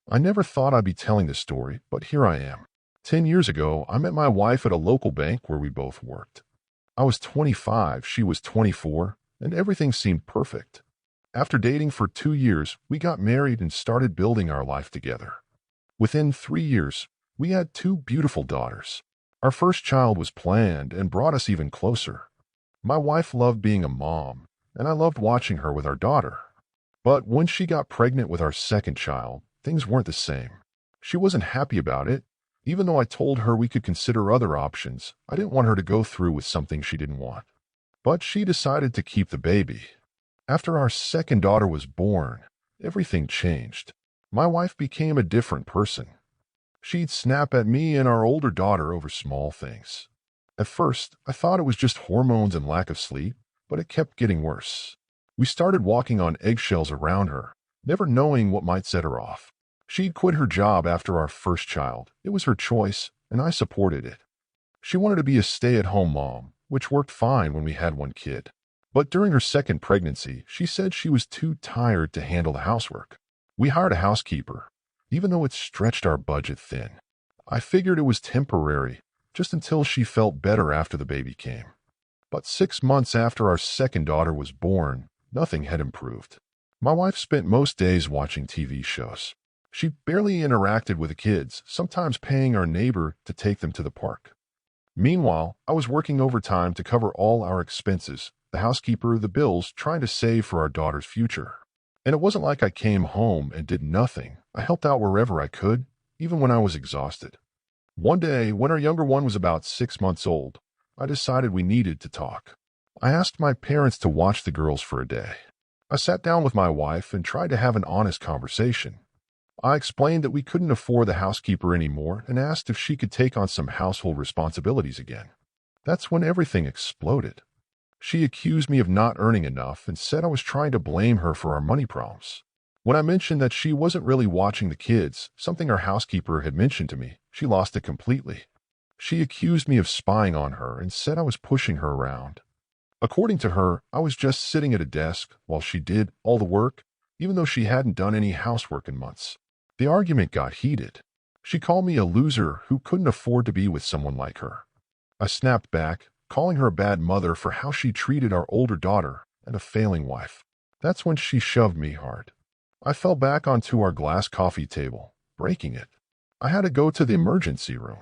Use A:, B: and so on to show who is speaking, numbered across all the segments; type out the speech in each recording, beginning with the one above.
A: I never thought I'd be telling this story, but here I am. 10 years ago, I met my wife at a local bank where we both worked. I was 25, she was 24, and everything seemed perfect. After dating for 2 years, we got married and started building our life together. Within 3 years, we had 2 beautiful daughters. Our first child was planned and brought us even closer. My wife loved being a mom, and I loved watching her with our daughter. But when she got pregnant with our second child, things weren't the same. She wasn't happy about it. Even though I told her we could consider other options, I didn't want her to go through with something she didn't want. But she decided to keep the baby. After our second daughter was born, everything changed. My wife became a different person. She'd snap at me and our older daughter over small things. At first, I thought it was just hormones and lack of sleep, but it kept getting worse. We started walking on eggshells around her, never knowing what might set her off. She'd quit her job after our first child. It was her choice, and I supported it. She wanted to be a stay-at-home mom, which worked fine when we had one kid. But during her second pregnancy, she said she was too tired to handle the housework. We hired a housekeeper, even though it stretched our budget thin. I figured it was temporary, just until she felt better after the baby came. But 6 months after our second daughter was born, nothing had improved. My wife spent most days watching TV shows. She barely interacted with the kids, sometimes paying our neighbor to take them to the park. Meanwhile, I was working overtime to cover all our expenses, the housekeeper, the bills, trying to save for our daughter's future. And it wasn't like I came home and did nothing. I helped out wherever I could, even when I was exhausted. One day, when our younger one was about 6 months old, I decided we needed to talk. I asked my parents to watch the girls for a day. I sat down with my wife and tried to have an honest conversation. I explained that we couldn't afford the housekeeper anymore and asked if she could take on some household responsibilities again. That's when everything exploded. She accused me of not earning enough and said I was trying to blame her for our money problems. When I mentioned that she wasn't really watching the kids, something our housekeeper had mentioned to me, she lost it completely. She accused me of spying on her and said I was pushing her around. According to her, I was just sitting at a desk while she did all the work, even though she hadn't done any housework in months. The argument got heated. She called me a loser who couldn't afford to be with someone like her. I snapped back, calling her a bad mother for how she treated our older daughter and a failing wife. That's when she shoved me hard. I fell back onto our glass coffee table, breaking it. I had to go to the emergency room.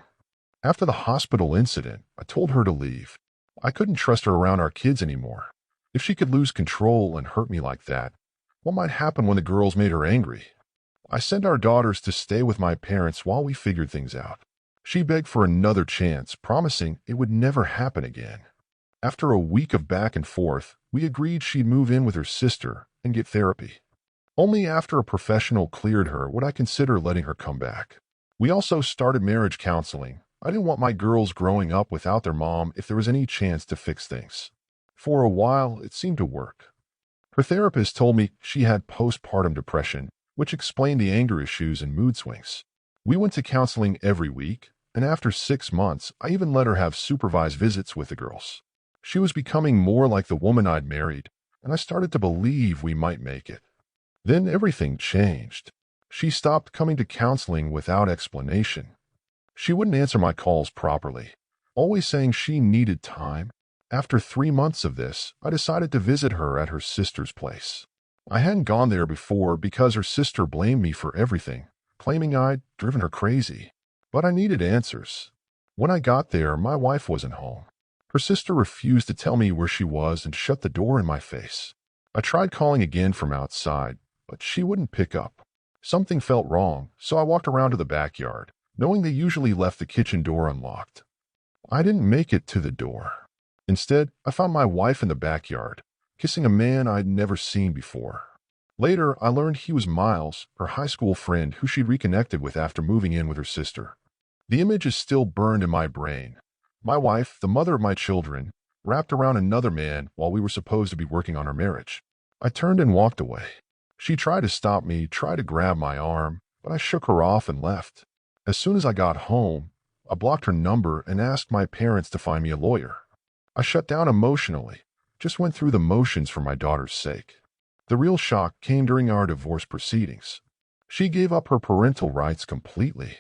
A: After the hospital incident, I told her to leave. I couldn't trust her around our kids anymore. If she could lose control and hurt me like that, what might happen when the girls made her angry? I sent our daughters to stay with my parents while we figured things out. She begged for another chance, promising it would never happen again. After a week of back and forth, we agreed she'd move in with her sister and get therapy. Only after a professional cleared her would I consider letting her come back. We also started marriage counseling. I didn't want my girls growing up without their mom if there was any chance to fix things. For a while, it seemed to work. Her therapist told me she had postpartum depression, which explained the anger issues and mood swings. We went to counseling every week, and after 6 months, I even let her have supervised visits with the girls. She was becoming more like the woman I'd married, and I started to believe we might make it. Then everything changed. She stopped coming to counseling without explanation. She wouldn't answer my calls properly, always saying she needed time. After 3 months of this, I decided to visit her at her sister's place. I hadn't gone there before because her sister blamed me for everything, claiming I'd driven her crazy. But I needed answers. When I got there, my wife wasn't home. Her sister refused to tell me where she was and shut the door in my face. I tried calling again from outside, but she wouldn't pick up. Something felt wrong, so I walked around to the backyard, knowing they usually left the kitchen door unlocked. I didn't make it to the door. Instead, I found my wife in the backyard, kissing a man I'd never seen before. Later, I learned he was Miles, her high school friend who she'd reconnected with after moving in with her sister. The image is still burned in my brain. My wife, the mother of my children, wrapped around another man while we were supposed to be working on our marriage. I turned and walked away. She tried to stop me, tried to grab my arm, but I shook her off and left. As soon as I got home, I blocked her number and asked my parents to find me a lawyer. I shut down emotionally, just went through the motions for my daughter's sake. The real shock came during our divorce proceedings. She gave up her parental rights completely.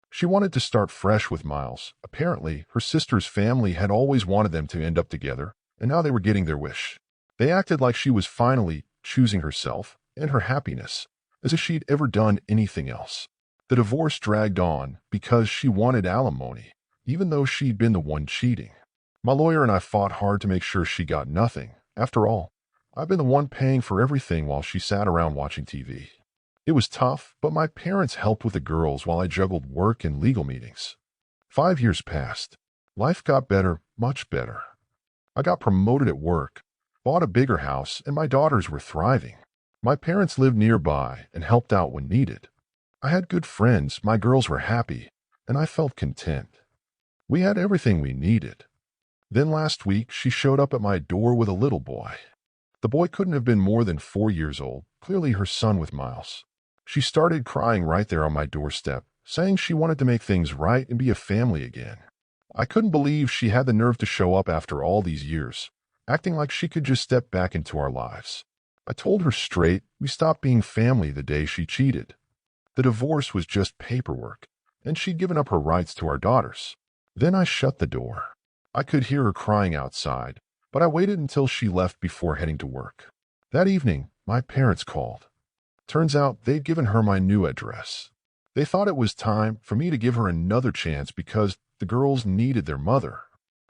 A: She wanted to start fresh with Miles. Apparently, her sister's family had always wanted them to end up together, and now they were getting their wish. They acted like she was finally choosing herself and her happiness, as if she'd ever done anything else. The divorce dragged on because she wanted alimony, even though she'd been the one cheating. My lawyer and I fought hard to make sure she got nothing. After all, I've been the one paying for everything while she sat around watching TV. It was tough, but my parents helped with the girls while I juggled work and legal meetings. 5 years passed. Life got better, much better. I got promoted at work, bought a bigger house, and my daughters were thriving. My parents lived nearby and helped out when needed. I had good friends, my girls were happy, and I felt content. We had everything we needed. Then last week, she showed up at my door with a little boy. The boy couldn't have been more than 4 years old, clearly her son with Miles. She started crying right there on my doorstep, saying she wanted to make things right and be a family again. I couldn't believe she had the nerve to show up after all these years, acting like she could just step back into our lives. I told her straight we stopped being family the day she cheated. The divorce was just paperwork, and she'd given up her rights to our daughters. Then I shut the door. I could hear her crying outside, but I waited until she left before heading to work. That evening, my parents called. Turns out they'd given her my new address. They thought it was time for me to give her another chance because the girls needed their mother.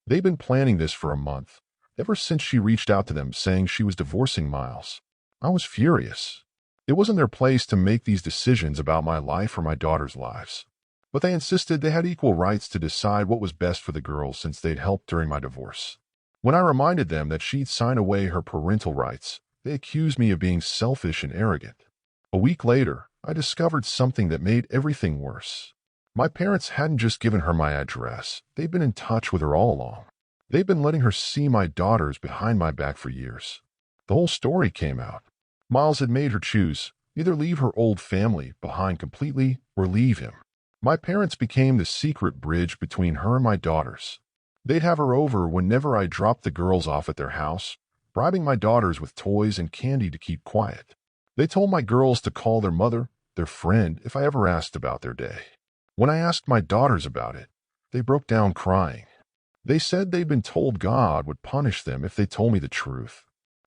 A: They'd been planning this for a month, ever since she reached out to them saying she was divorcing Miles. I was furious. It wasn't their place to make these decisions about my life or my daughters' lives. But they insisted they had equal rights to decide what was best for the girls since they'd helped during my divorce. When I reminded them that she'd sign away her parental rights, they accused me of being selfish and arrogant. A week later, I discovered something that made everything worse. My parents hadn't just given her my address. They'd been in touch with her all along. They'd been letting her see my daughters behind my back for years. The whole story came out. Miles had made her choose, either leave her old family behind completely or leave him. My parents became the secret bridge between her and my daughters. They'd have her over whenever I dropped the girls off at their house, bribing my daughters with toys and candy to keep quiet. They told my girls to call their mother, their friend, if I ever asked about their day. When I asked my daughters about it, they broke down crying. They said they'd been told God would punish them if they told me the truth.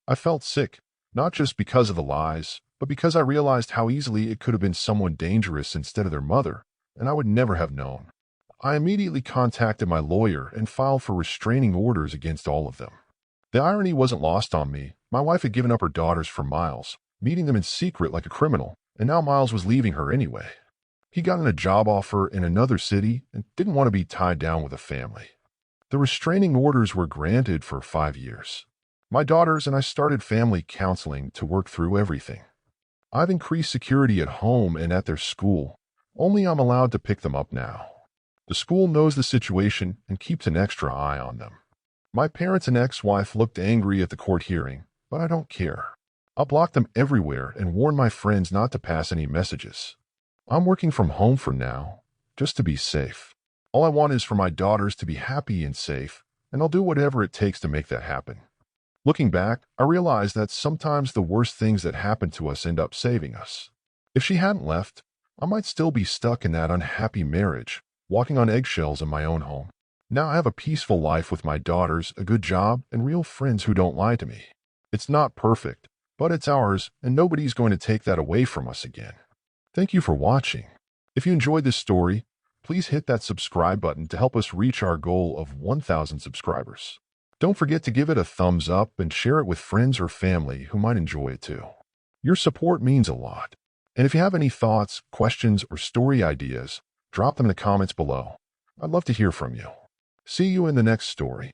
A: I felt sick, not just because of the lies, but because I realized how easily it could have been someone dangerous instead of their mother, and I would never have known. I immediately contacted my lawyer and filed for restraining orders against all of them. The irony wasn't lost on me. My wife had given up her daughters for Miles, meeting them in secret like a criminal, and now Miles was leaving her anyway. He got a job offer in another city and didn't want to be tied down with a family. The restraining orders were granted for 5 years. My daughters and I started family counseling to work through everything. I've increased security at home and at their school. Only I'm allowed to pick them up now. The school knows the situation and keeps an extra eye on them. My parents and ex-wife looked angry at the court hearing, but I don't care. I'll block them everywhere and warn my friends not to pass any messages. I'm working from home for now, just to be safe. All I want is for my daughters to be happy and safe, and I'll do whatever it takes to make that happen. Looking back, I realize that sometimes the worst things that happen to us end up saving us. If she hadn't left, I might still be stuck in that unhappy marriage, walking on eggshells in my own home. Now I have a peaceful life with my daughters, a good job, and real friends who don't lie to me. It's not perfect, but it's ours, and nobody's going to take that away from us again. Thank you for watching. If you enjoyed this story, please hit that subscribe button to help us reach our goal of 1,000 subscribers. Don't forget to give it a thumbs up and share it with friends or family who might enjoy it too. Your support means a lot. And if you have any thoughts, questions, or story ideas, drop them in the comments below. I'd love to hear from you. See you in the next story.